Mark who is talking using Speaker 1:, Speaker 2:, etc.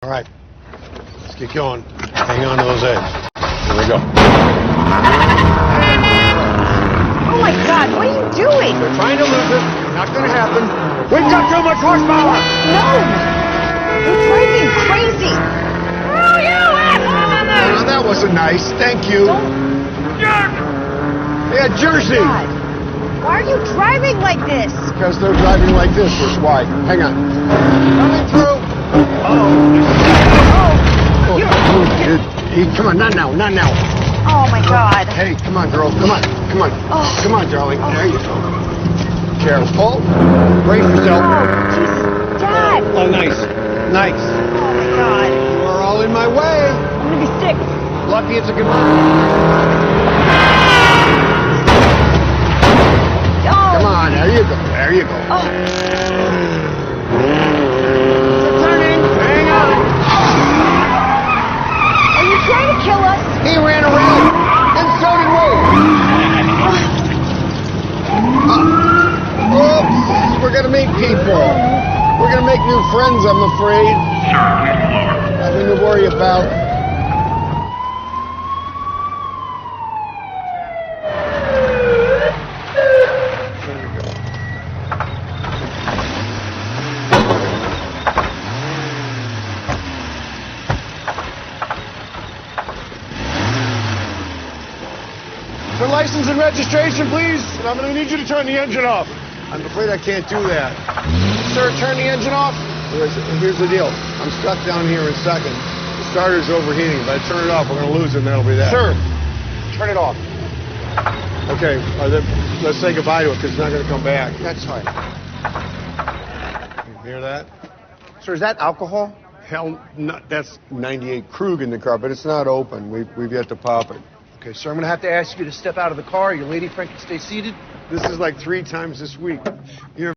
Speaker 1: All right, let's get going. Hang on to those eggs. Here we go.
Speaker 2: Oh my God, what are you doing?
Speaker 1: They're trying to lose it. Not gonna happen. We've got too much horsepower.
Speaker 2: No! You're driving crazy! Oh, you
Speaker 1: Oh, that wasn't nice. Thank you. Yeah, Jersey.
Speaker 2: God. Why are you driving like this?
Speaker 1: Because they're driving like this. That's why. Hang on. Coming through. Come on, not now, not now.
Speaker 2: Oh my God.
Speaker 1: Hey, come on, girl. Come on, come on.
Speaker 2: Oh.
Speaker 1: Come on, darling. There you go. Careful. Brace yourself.
Speaker 2: Oh, Jesus. Dad!
Speaker 1: Oh, nice. Nice.
Speaker 2: Oh my God.
Speaker 1: You're all in my way.
Speaker 2: I'm gonna be sick.
Speaker 1: Lucky it's a good one.
Speaker 2: Oh.
Speaker 1: Come on, there you go. There you go.
Speaker 2: Oh.
Speaker 1: It's turning. Hang on.
Speaker 2: Are you trying to kill us?
Speaker 1: He ran around, and so did we. Oops, we're gonna meet people. We're gonna make new friends, I'm afraid. Nothing to worry about. There we go. For license and registration, please. And I'm going to need you to turn the engine off. I'm afraid I can't do that. Sir, turn the engine off. Here's the deal. I'm stuck down here in second. The starter's overheating. If I turn it off, we're going to lose it, and that'll be that. Sir, turn it off. Okay, let's say goodbye to it, because it's not going to come back. That's fine. You hear that?
Speaker 3: Sir, is that alcohol?
Speaker 1: Hell, that's 98 Krug in the car, but it's not open. We've yet to pop it.
Speaker 3: Okay, sir, I'm going to have to ask you to step out of the car. Your lady friend can stay seated.
Speaker 1: This is like 3 times this week. You're